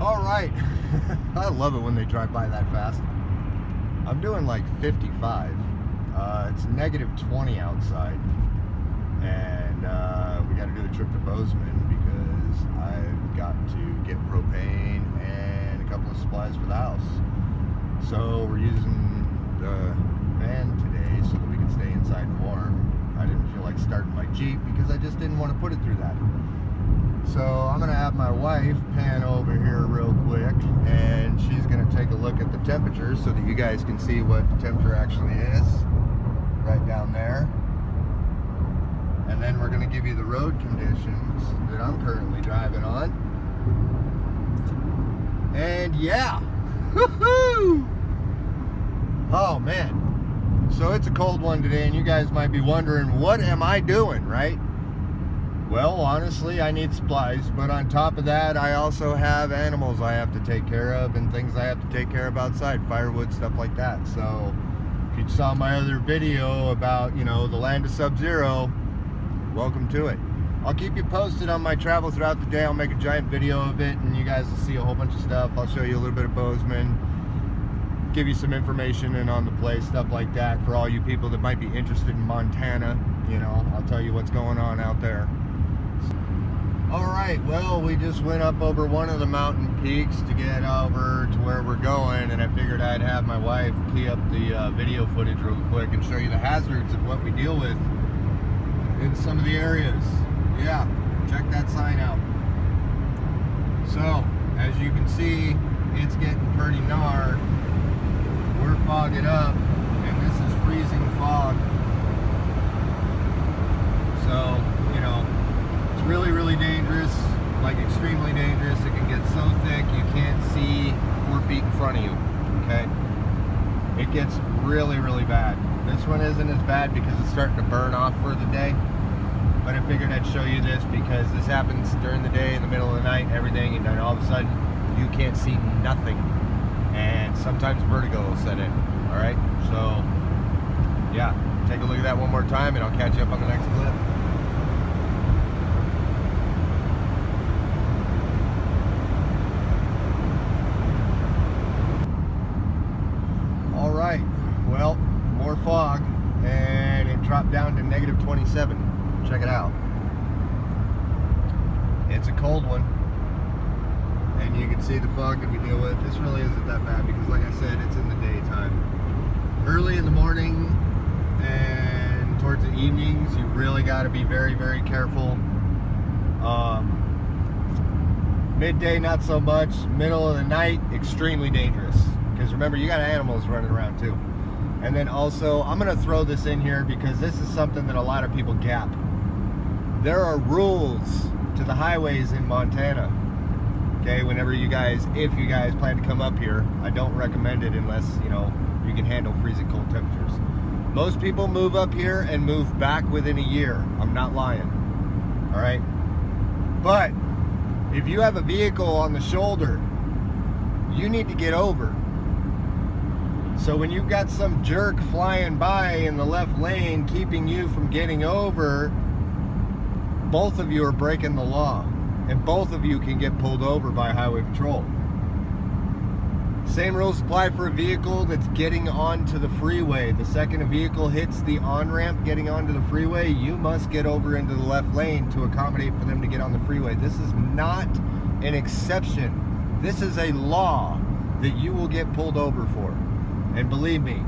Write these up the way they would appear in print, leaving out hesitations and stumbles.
All right. I love it when they drive by that fast. I'm doing like 55. It's negative 20 outside. And we got to do a trip to Bozeman because I've got to get propane and a couple of supplies for the house. So we're using the van today so that we can stay inside warm. I didn't feel like starting my Jeep because I just didn't want to put it through that. So I'm going to have my wife pan over here real quick, and she's going to take a look at the temperature so that you guys can see what the temperature actually is right down there. And then we're going to give you the road conditions that I'm currently driving on. And yeah, woohoo! Oh man. So it's a cold one today, and you guys might be wondering, what am I doing, right? Well, honestly, I need supplies, but on top of that, I also have animals I have to take care of and things I have to take care of outside, firewood, stuff like that. So if you saw my other video about, the land of Subzero, welcome to it. I'll keep you posted on my travel throughout the day. I'll make a giant video of it, and you guys will see a whole bunch of stuff. I'll show you a little bit of Bozeman, give you some information and on the place, stuff like that, for all you people that might be interested in Montana. I'll tell you what's going on out there. All right, well, we just went up over one of the mountain peaks to get over to where we're going, and I figured I'd have my wife key up the video footage real quick and show you the hazards of what we deal with in some of the areas. Yeah, check that sign out. So, as you can see, it's getting pretty gnar. We're fogging up, and this is freezing fog. So, it's really, really dangerous, like extremely dangerous. It can get so thick you can't see 4 feet in front of you, okay? It gets really, really bad. This one isn't as bad because it's starting to burn off for the day, but I figured I'd show you this because this happens during the day, in the middle of the night, and everything, and then all of a sudden you can't see nothing, and sometimes vertigo will set in. All right, so yeah, take a look at that one more time, and I'll catch you up on the next clip. All right, well, more fog, and it dropped down to negative 27. Check it out. It's a cold one, and you can see the fog that we deal with. This really isn't that bad because, like I said, it's in the daytime. Early in the morning and towards the evenings, you really got to be very, very careful. Midday, not so much. Middle of the night, extremely dangerous. Because remember, you got animals running around too. And then also, I'm going to throw this in here because this is something that a lot of people gap. There are rules to the highways in Montana. Okay, if you guys plan to come up here, I don't recommend it unless, you can handle freezing cold temperatures. Most people move up here and move back within a year. I'm not lying. All right? But if you have a vehicle on the shoulder, you need to get over. So when you've got some jerk flying by in the left lane keeping you from getting over, both of you are breaking the law, and both of you can get pulled over by highway patrol. Same rules apply for a vehicle that's getting onto the freeway. The second a vehicle hits the on-ramp getting onto the freeway, you must get over into the left lane to accommodate for them to get on the freeway. This is not an exception. This is a law that you will get pulled over for. And believe me,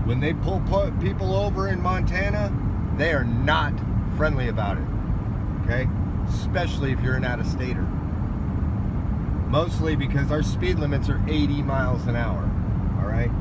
when they pull people over in Montana, they are not friendly about it, okay? Especially if you're an out-of-stater. Mostly because our speed limits are 80 miles an hour, all right?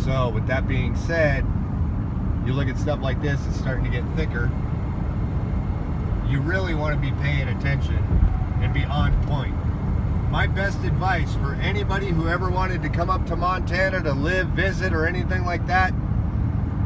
So with that being said, you look at stuff like this, it's starting to get thicker. You really want to be paying attention and be on point. My best advice for anybody who ever wanted to come up to Montana to live, visit, or anything like that,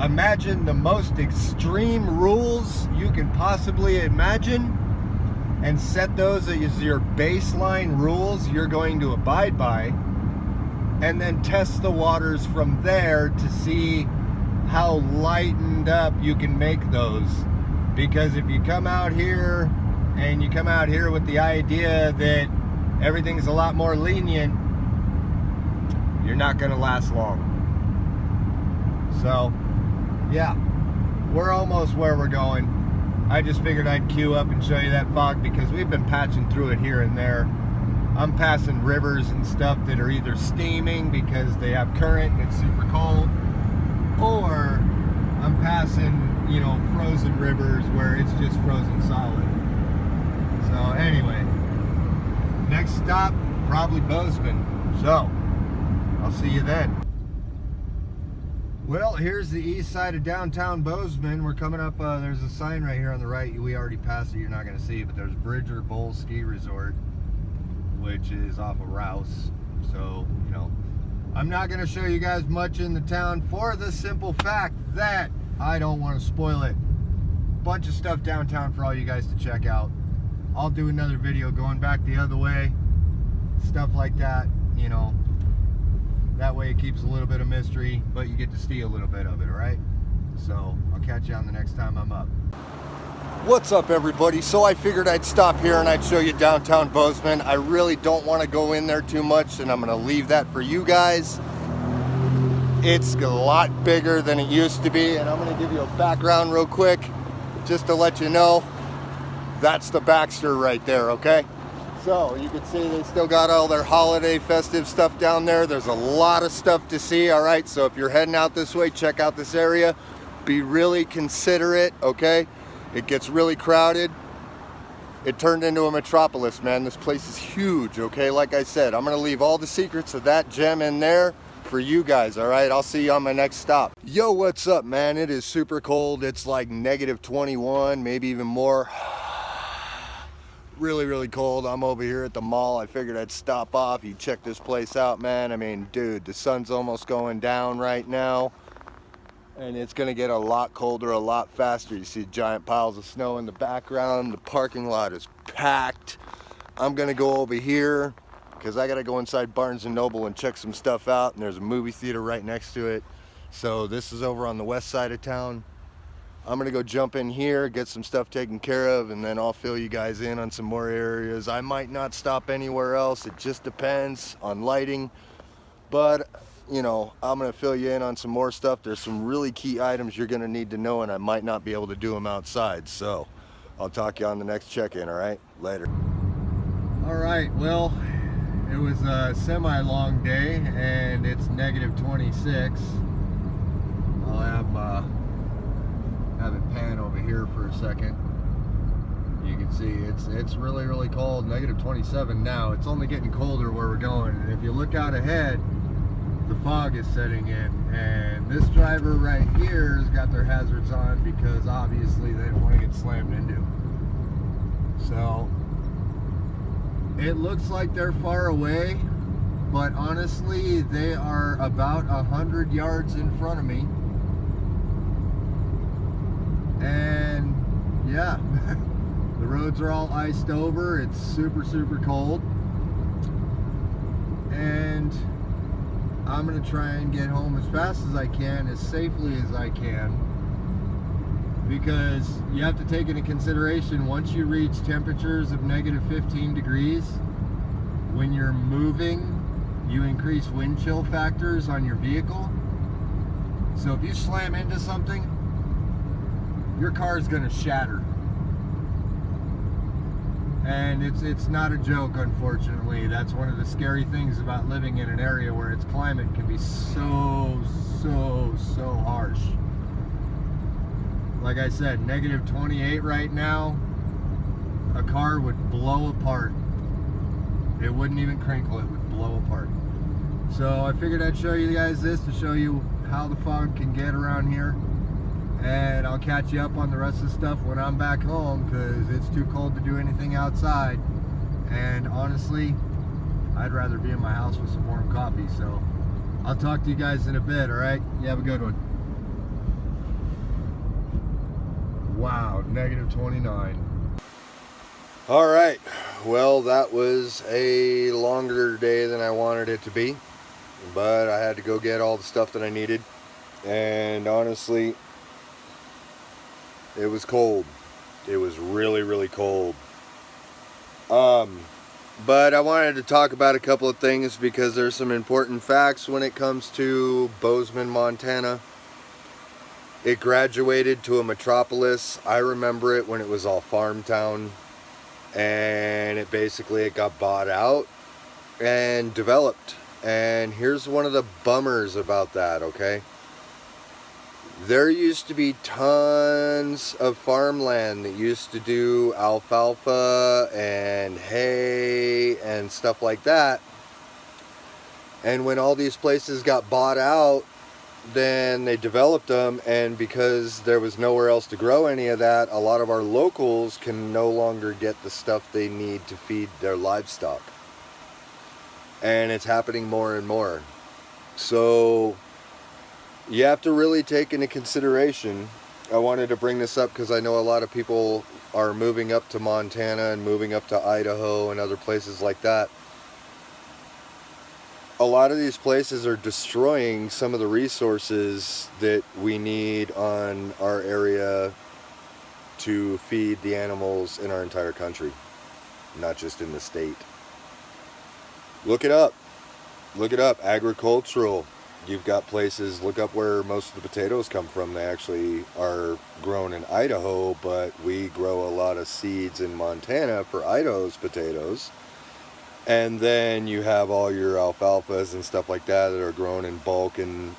imagine the most extreme rules you can possibly imagine and set those as your baseline rules you're going to abide by, and then test the waters from there to see how lightened up you can make those. Because if you come out here and you come out here with the idea that everything's a lot more lenient, you're not going to last long. So, yeah, we're almost where we're going. I just figured I'd queue up and show you that fog because we've been patching through it here and there. I'm passing rivers and stuff that are either steaming because they have current and it's super cold, or I'm passing, you know, frozen rivers where it's just frozen solid. So anyway, next stop, probably Bozeman. So, I'll see you then. Well, here's the east side of downtown Bozeman. We're coming up, there's a sign right here on the right. We already passed it, you're not gonna see it, but there's Bridger Bowl Ski Resort, which is off of Rouse. So, you know, I'm not gonna show you guys much in the town for the simple fact that I don't want to spoil it. Bunch of stuff downtown for all you guys to check out. I'll do another video going back the other way, stuff like that, you know. That way it keeps a little bit of mystery, but you get to see a little bit of it, all right? So I'll catch you on the next time I'm up. What's up, everybody? So I figured I'd stop here and I'd show you downtown Bozeman. I really don't want to go in there too much, and I'm going to leave that for you guys. It's a lot bigger than it used to be, and I'm going to give you a background real quick just to let you know. That's the Baxter right there, okay? So you can see they still got all their holiday festive stuff down there. There's a lot of stuff to see, all right? So if you're heading out this way, check out this area. Be really considerate, okay? It gets really crowded. It turned into a metropolis, man. This place is huge, okay? Like I said, I'm gonna leave all the secrets of that gem in there for you guys, all right? I'll see you on my next stop. Yo, what's up, man? It is super cold. It's like -21, maybe even more. Really, really cold. I'm over here at the mall. I figured I'd stop off. You check this place out, man. I mean, dude, the sun's almost going down right now, and it's gonna get a lot colder a lot faster. You see giant piles of snow in the background. The parking lot is packed. I'm gonna go over here because I gotta go inside Barnes & Noble and check some stuff out, and there's a movie theater right next to it. So this is over on the west side of town. I'm gonna go jump in here, get some stuff taken care of, and then I'll fill you guys in on some more areas. I might not stop anywhere else. It just depends on lighting, but you know, I'm gonna fill you in on some more stuff. There's some really key items you're gonna need to know, and I might not be able to do them outside. So I'll talk to you on the next check-in, all right? Later. All right, well, it was a semi-long day, and it's -26. I'll have it pan over here for a second. You can see it's really, really cold. -27 now. It's only getting colder where we're going. And if you look out ahead, the fog is setting in. And this driver right here has got their hazards on because obviously they don't want to get slammed into. So it looks like they're far away, but honestly, they are about 100 yards in front of me. And yeah, the roads are all iced over. It's super, super cold. And I'm gonna try and get home as fast as I can, as safely as I can, because you have to take into consideration, once you reach temperatures of -15 degrees, when you're moving, you increase wind chill factors on your vehicle. So if you slam into something, your car is going to shatter. And it's not a joke, unfortunately. That's one of the scary things about living in an area where its climate can be so harsh. Like I said, -28 right now, a car would blow apart. It wouldn't even crinkle, it would blow apart. So I figured I'd show you guys this to show you how the fog can get around here. And I'll catch you up on the rest of the stuff when I'm back home, because it's too cold to do anything outside. And honestly, I'd rather be in my house with some warm coffee. So I'll talk to you guys in a bit, all right? You have a good one. Wow, -29. All right, well, that was a longer day than I wanted it to be, but I had to go get all the stuff that I needed. And honestly, it was cold. It was really, really cold. But I wanted to talk about a couple of things because there's some important facts when it comes to Bozeman, Montana. It graduated to a metropolis. I remember it when it was all farm town, and it got bought out and developed. And here's one of the bummers about that, okay? There used to be tons of farmland that used to do alfalfa and hay and stuff like that. And when all these places got bought out, then they developed them, and because there was nowhere else to grow any of that, a lot of our locals can no longer get the stuff they need to feed their livestock. And it's happening more and more. So you have to really take into consideration. I wanted to bring this up because I know a lot of people are moving up to Montana and moving up to Idaho and other places like that. A lot of these places are destroying some of the resources that we need on our area to feed the animals in our entire country, not just in the state. Look it up. Look it up. Agricultural. You've got places, look up where most of the potatoes come from. They actually are grown in Idaho, but we grow a lot of seeds in Montana for Idaho's potatoes. And then you have all your alfalfas and stuff like that that are grown in bulk in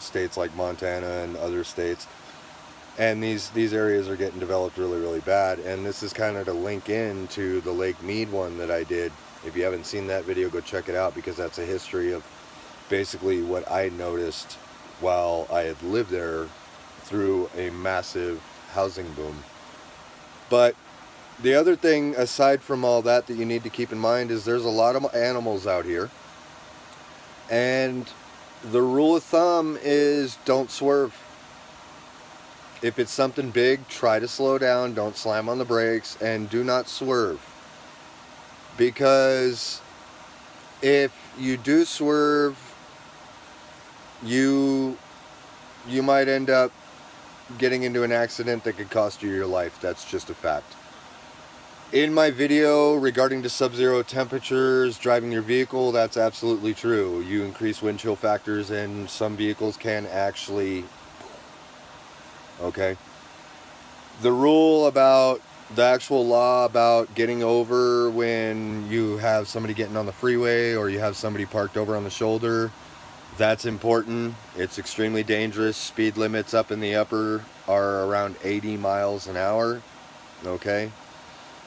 states like Montana and other states. And these areas are getting developed really, really bad. And this is kind of to link into the Lake Mead one that I did. If you haven't seen that video, go check it out, because that's a history of basically what I noticed while I had lived there through a massive housing boom. But the other thing, aside from all that you need to keep in mind, is there's a lot of animals out here. And the rule of thumb is don't swerve. If it's something big, try to slow down, don't slam on the brakes, and do not swerve. Because if you do swerve, you might end up getting into an accident that could cost you your life. That's just a fact. In my video regarding to Subzero temperatures driving your vehicle, that's absolutely true. You increase wind chill factors and some vehicles can actually, okay? The rule about the actual law about getting over when you have somebody getting on the freeway or you have somebody parked over on the shoulder, that's important. It's extremely dangerous. Speed limits up in the upper are around 80 miles an hour, okay?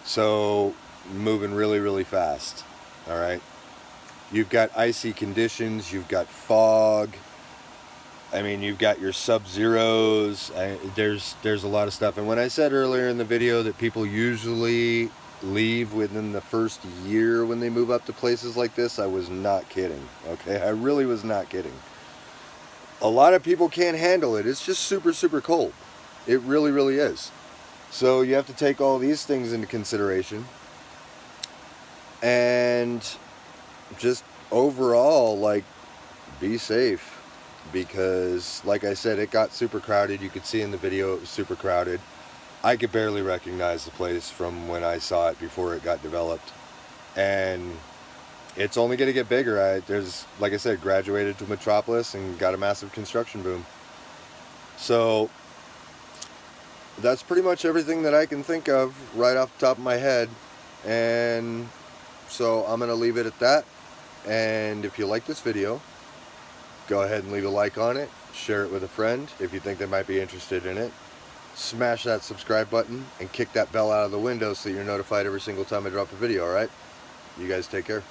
So moving really, really fast, all right? You've got icy conditions, you've got fog. I mean, you've got your Subzeros. There's a lot of stuff. And when I said earlier in the video that people usually leave within the first year when they move up to places like this, I was not kidding, okay? I really was not kidding. A lot of people can't handle it. It's just super, super cold. It really, really is. So you have to take all these things into consideration. And just overall, like, be safe. Because, like I said, it got super crowded. You could see in the video it was super crowded. I could barely recognize the place from when I saw it before it got developed. And it's only going to get bigger. There's, like I said, graduated to metropolis and got a massive construction boom. So that's pretty much everything that I can think of right off the top of my head. And so I'm going to leave it at that. And if you like this video, go ahead and leave a like on it. Share it with a friend if you think they might be interested in it. Smash that subscribe button and kick that bell out of the window so you're notified every single time I drop a video, alright? You guys take care.